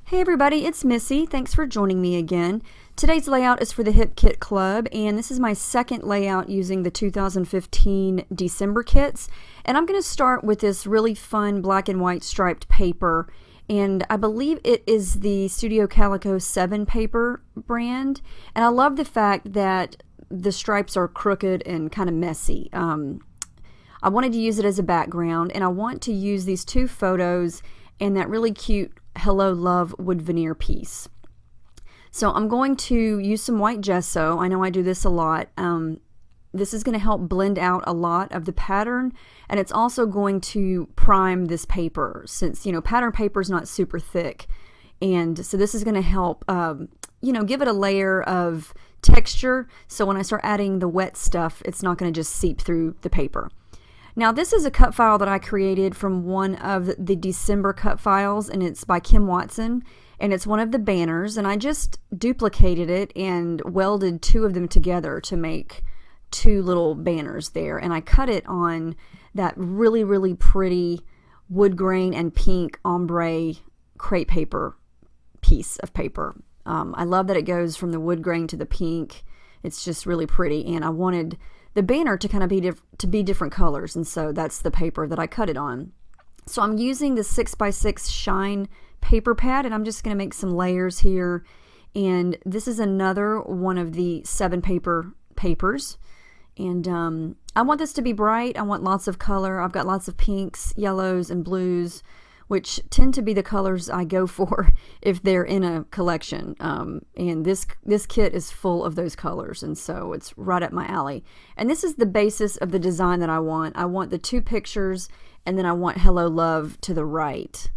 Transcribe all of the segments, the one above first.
Hey everybody, it's Missy. Thanks for joining me again. Today's layout is for the Hip Kit Club, and this is my second layout using the 2015 December kits. And I'm going to start with this really fun black and white striped paper, and I believe it is the Studio Calico 7 paper brand. And I love the fact that the stripes are crooked and kind of messy. I wanted to use it as a background, and I want to use these two photos and that really cute Hello Love wood veneer piece. So I'm going to use some white gesso. I know I do this a lot. This is going to help blend out a lot of the pattern, and it's also going to prime this paper since, pattern paper is not super thick. And so this is going to help, give it a layer of texture. So when I start adding the wet stuff, it's not going to just seep through the paper. Now this is a cut file that I created from one of the December cut files, and it's by Kim Watson, and it's one of the banners, and I just duplicated it and welded two of them together to make two little banners there, and I cut it on that really, really pretty wood grain and pink ombre crepe paper piece of paper. I love that it goes from the wood grain to the pink. It's just really pretty, and I wanted the banner to kind of be different colors, and so that's the paper that I cut it on. So I'm using the 6x6 shine paper pad, and I'm just going to make some layers here. And this is another one of the 7 papers, and I want this to be bright. I want lots of color. I've got lots of pinks, yellows, and blues, which tend to be the colors I go for if they're in a collection. And this kit is full of those colors, and so it's right up my alley. And this is the basis of the design that I want. I want the two pictures, and then I want Hello Love to the right.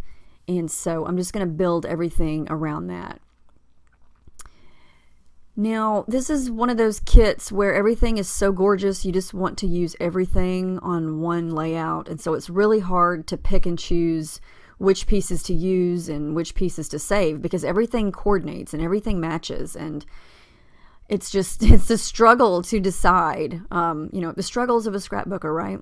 And so I'm just going to build everything around that. Now, this is one of those kits where everything is so gorgeous, you just want to use everything on one layout, and so it's really hard to pick and choose which pieces to use and which pieces to save, because everything coordinates and everything matches, and it's a struggle to decide. The struggles of a scrapbooker, right?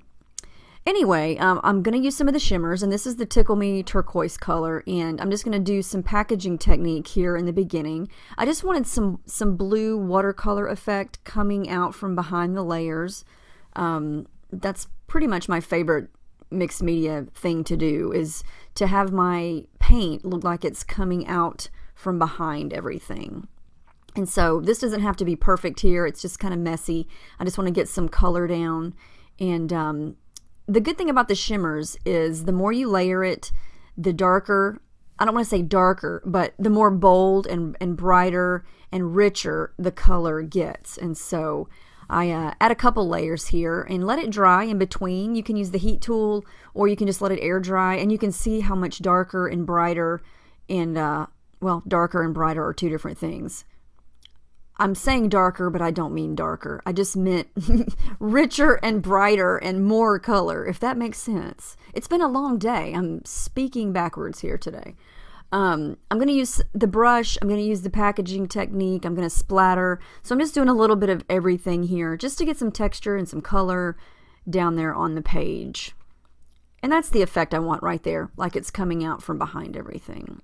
Anyway, I'm going to use some of the shimmers, and this is the Tickle Me turquoise color, and I'm just going to do some packaging technique here in the beginning. I just wanted some blue watercolor effect coming out from behind the layers. That's pretty much my favorite mixed media thing to do, is to have my paint look like it's coming out from behind everything. And so this doesn't have to be perfect here. It's just kind of messy. I just want to get some color down. And the good thing about the shimmers is the more you layer it, the darker, I don't want to say darker, but the more bold and brighter and richer the color gets. And so I add a couple layers here and let it dry in between. You can use the heat tool, or you can just let it air dry, and you can see how much darker and brighter, and darker and brighter are two different things. I'm saying darker, but I don't mean darker. I just meant richer and brighter and more color, if that makes sense. It's been a long day. I'm speaking backwards here today. I'm going to use the brush. I'm going to use the packaging technique. I'm going to splatter. So I'm just doing a little bit of everything here just to get some texture and some color down there on the page. And that's the effect I want right there, like it's coming out from behind everything.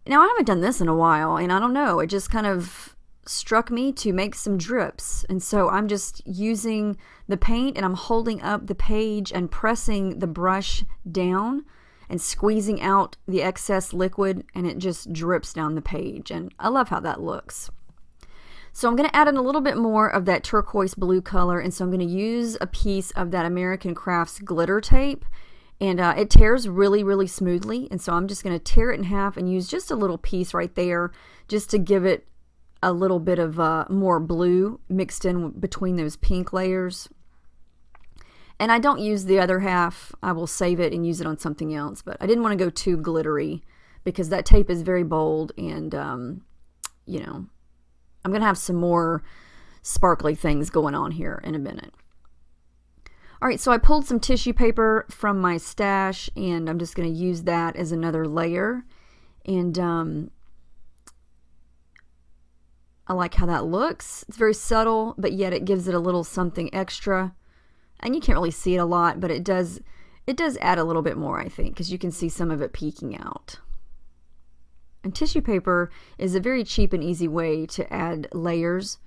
Now, I haven't done this in a while, and I don't know, it just kind of struck me to make some drips. And so I'm just using the paint, and I'm holding up the page and pressing the brush down and squeezing out the excess liquid, and it just drips down the page. And I love how that looks. So I'm going to add in a little bit more of that turquoise blue color, and so I'm going to use a piece of that American Crafts glitter tape. And it tears really, really smoothly, and so I'm just going to tear it in half and use just a little piece right there just to give it a little bit of more blue mixed in between those pink layers. And I don't use the other half. I will save it and use it on something else, but I didn't want to go too glittery because that tape is very bold, and I'm going to have some more sparkly things going on here in a minute. Alright, so I pulled some tissue paper from my stash, and I'm just going to use that as another layer. And I like how that looks. It's very subtle, but yet it gives it a little something extra. And you can't really see it a lot, but it does add a little bit more, I think, because you can see some of it peeking out. And tissue paper is a very cheap and easy way to add layers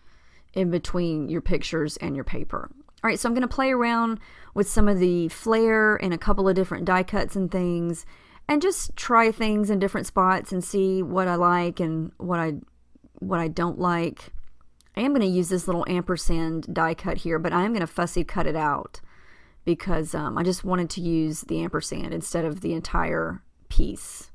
in between your pictures and your paper. All right, so I'm going to play around with some of the flare and a couple of different die cuts and things, and just try things in different spots and see what I like and what I don't like. I am going to use this little ampersand die cut here, but I am going to fussy cut it out because I just wanted to use the ampersand instead of the entire piece.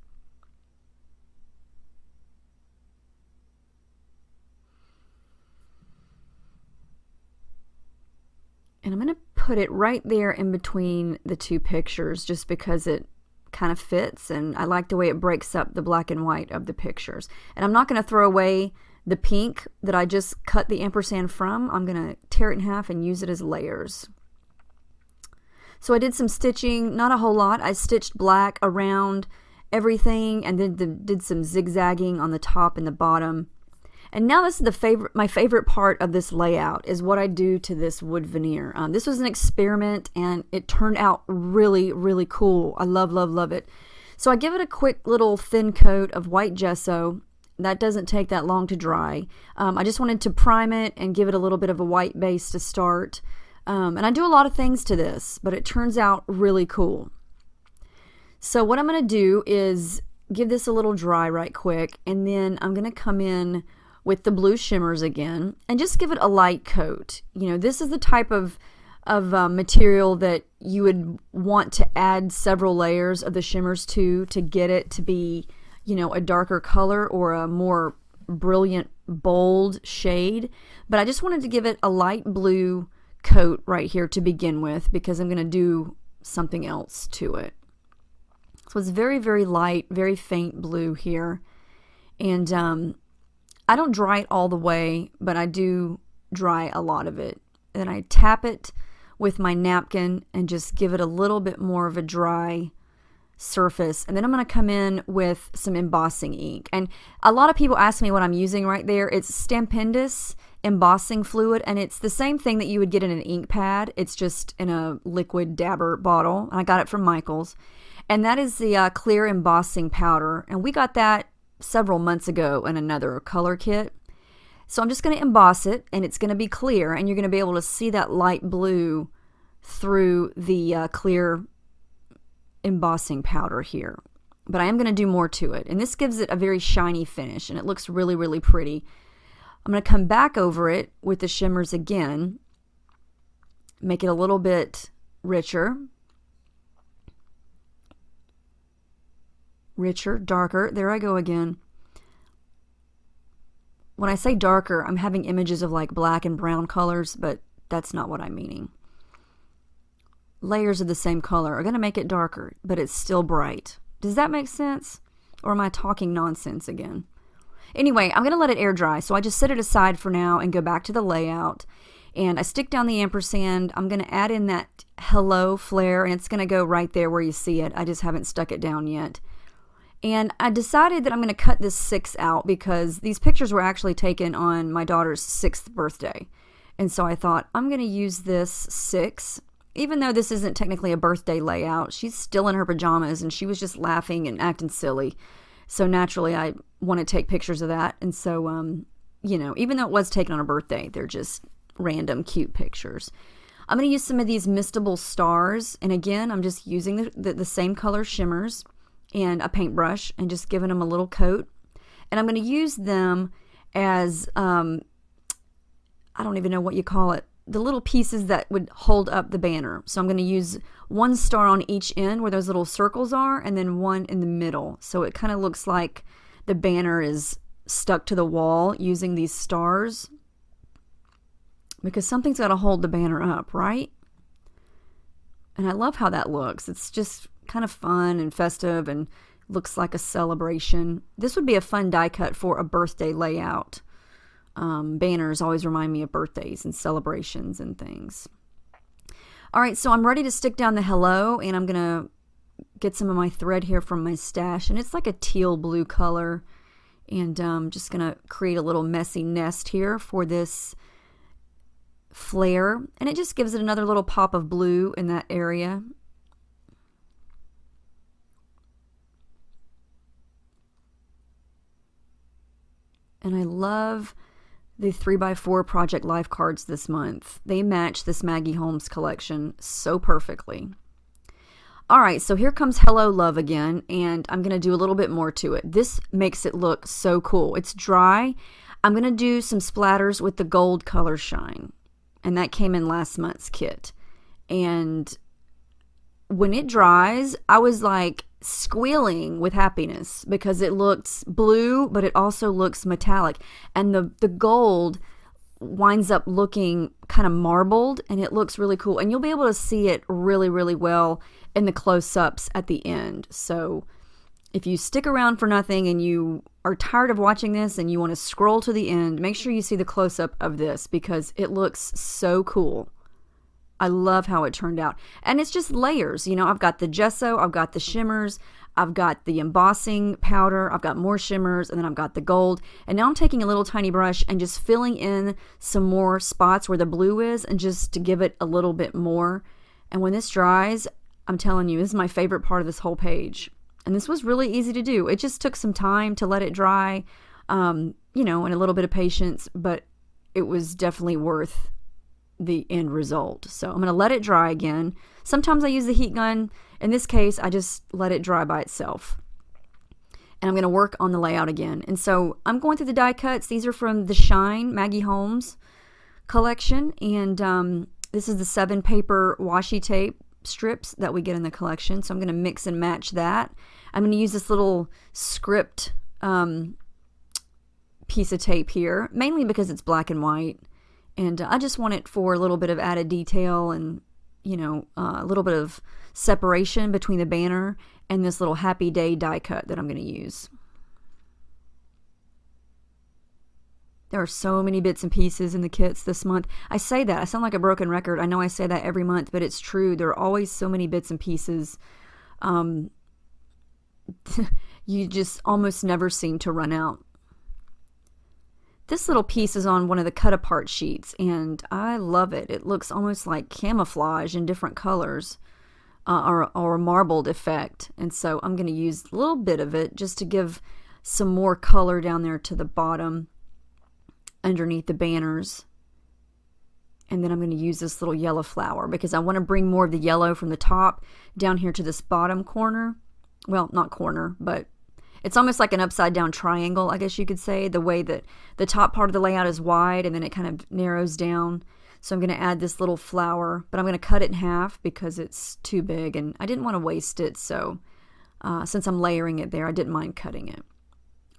And I'm going to put it right there in between the two pictures just because it kind of fits, and I like the way it breaks up the black and white of the pictures. And I'm not going to throw away the pink that I just cut the ampersand from. I'm going to tear it in half and use it as layers. So I did some stitching, not a whole lot. I stitched black around everything and then did some zigzagging on the top and the bottom. And now this is my favorite part of this layout is what I do to this wood veneer. This was an experiment and it turned out really, really cool. I love, love, love it. So I give it a quick little thin coat of white gesso. That doesn't take that long to dry. I just wanted to prime it and give it a little bit of a white base to start. And I do a lot of things to this, but it turns out really cool. So what I'm going to do is give this a little dry right quick, and then I'm going to come in with the blue shimmers again and just give it a light coat. You know, this is the type of material that you would want to add several layers of the shimmers to get it to be, you know, a darker color or a more brilliant, bold shade. But I just wanted to give it a light blue coat right here to begin with because I'm going to do something else to it. So it's very, very light, very faint blue here. And I don't dry it all the way, but I do dry a lot of it. Then I tap it with my napkin and just give it a little bit more of a dry surface. And then I'm going to come in with some embossing ink. And a lot of people ask me what I'm using right there. It's Stampendous embossing fluid, and it's the same thing that you would get in an ink pad. It's just in a liquid dabber bottle. And I got it from Michael's. And that is the clear embossing powder. And we got that several months ago in another color kit. So I'm just going to emboss it, and it's going to be clear, and you're going to be able to see that light blue through the clear embossing powder here. But I am going to do more to it, and this gives it a very shiny finish, and it looks really, really pretty. I'm going to come back over it with the shimmers again, make it a little bit richer, darker. There I go again. When I say darker, I'm having images of like black and brown colors, but that's not what I'm meaning. Layers of the same color are going to make it darker, but it's still bright. Does that make sense? Or am I talking nonsense again? Anyway, I'm going to let it air dry, so I just set it aside for now and go back to the layout. And I stick down the ampersand. I'm going to add in that hello flare, and it's going to go right there where you see it. I just haven't stuck it down yet. And I decided that I'm going to cut this 6 out because these pictures were actually taken on my daughter's 6th birthday. And so I thought, I'm going to use this 6. Even though this isn't technically a birthday layout, she's still in her pajamas and she was just laughing and acting silly. So naturally, I want to take pictures of that. And so, you know, even though it was taken on her birthday, they're just random cute pictures. I'm going to use some of these Mistable stars. And again, I'm just using the same color shimmers and a paintbrush and just giving them a little coat. And I'm going to use them as, I don't even know what you call it, the little pieces that would hold up the banner. So I'm going to use one star on each end where those little circles are, and then one in the middle. So it kind of looks like the banner is stuck to the wall using these stars, because something's got to hold the banner up, right? And I love how that looks. It's just kind of fun and festive and looks like a celebration. This would be a fun die cut for a birthday layout. Banners always remind me of birthdays and celebrations and things. All right, so I'm ready to stick down the hello, and I'm going to get some of my thread here from my stash, and it's like a teal blue color, and I'm just going to create a little messy nest here for this flare, and it just gives it another little pop of blue in that area. And I love the 3x4 Project Life cards this month. They match this Maggie Holmes collection so perfectly. All right, so here comes Hello Love again, and I'm going to do a little bit more to it. This makes it look so cool. It's dry. I'm going to do some splatters with the gold color shine, and that came in last month's kit. And when it dries, I was like squealing with happiness because it looks blue, but it also looks metallic. And the gold winds up looking kind of marbled, and it looks really cool. And you'll be able to see it really, really well in the close-ups at the end. So if you stick around for nothing and you are tired of watching this and you want to scroll to the end, make sure you see the close-up of this because it looks so cool. I love how it turned out. And it's just layers. You know, I've got the gesso, I've got the shimmers, I've got the embossing powder, I've got more shimmers, and then I've got the gold. And now I'm taking a little tiny brush and just filling in some more spots where the blue is, and just to give it a little bit more. And when this dries, I'm telling you, this is my favorite part of this whole page. And this was really easy to do. It just took some time to let it dry, you know, and a little bit of patience, but it was definitely worth the end result. So I'm going to let it dry again. Sometimes I use the heat gun. In this case, I just let it dry by itself. And I'm going to work on the layout again. And so I'm going through the die cuts. These are from the Shine Maggie Holmes collection. And this is the 7 paper washi tape strips that we get in the collection. So I'm going to mix and match that. I'm going to use this little script piece of tape here, mainly because it's black and white. And I just want it for a little bit of added detail and, you know, a little bit of separation between the banner and this little Happy Day die cut that I'm going to use. There are so many bits and pieces in the kits this month. I say that. I sound like a broken record. I know I say that every month, but it's true. There are always so many bits and pieces. You just almost never seem to run out. This little piece is on one of the cut-apart sheets, and I love it. It looks almost like camouflage in different colors, or a marbled effect. And so I'm going to use a little bit of it just to give some more color down there to the bottom underneath the banners. And then I'm going to use this little yellow flower because I want to bring more of the yellow from the top down here to this bottom corner. Well, not corner, but it's almost like an upside down triangle, I guess you could say, the way that the top part of the layout is wide and then it kind of narrows down. So I'm going to add this little flower, but I'm going to cut it in half because it's too big and I didn't want to waste it. So since I'm layering it there, I didn't mind cutting it.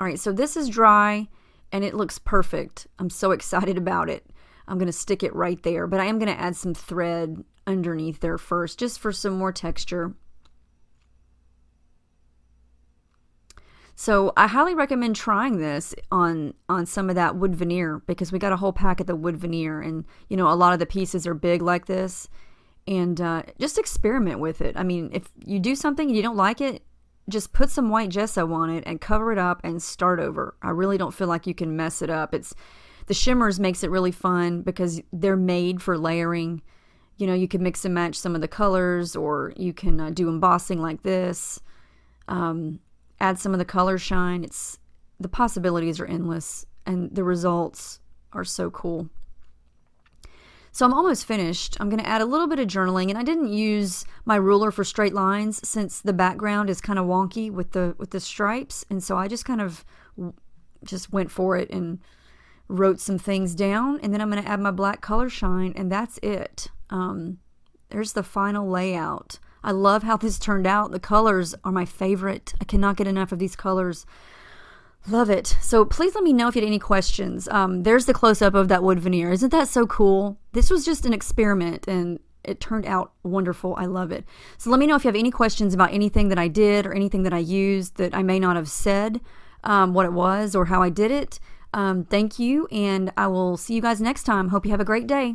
All right, so this is dry and it looks perfect. I'm so excited about it. I'm going to stick it right there, but I am going to add some thread underneath there first, just for some more texture. So I highly recommend trying this on some of that wood veneer because we got a whole pack of the wood veneer, and you know, a lot of the pieces are big like this, and just experiment with it. I mean, if you do something and you don't like it, just put some white gesso on it and cover it up and start over. I really don't feel like you can mess it up. The shimmers makes it really fun because they're made for layering. You know, you can mix and match some of the colors, or you can do embossing like this. Add some of the color shine. The possibilities are endless, and the results are so cool. So I'm almost finished. I'm going to add a little bit of journaling, and I didn't use my ruler for straight lines since the background is kind of wonky with the stripes, and so I just kind of just went for it and wrote some things down, and then I'm going to add my black color shine, and that's it. There's the final layout. I love how this turned out. The colors are my favorite. I cannot get enough of these colors. Love it. So please let me know if you had any questions. There's the close-up of that wood veneer. Isn't that so cool? This was just an experiment, and it turned out wonderful. I love it. So let me know if you have any questions about anything that I did or anything that I used that I may not have said what it was or how I did it. Thank you, and I will see you guys next time. Hope you have a great day.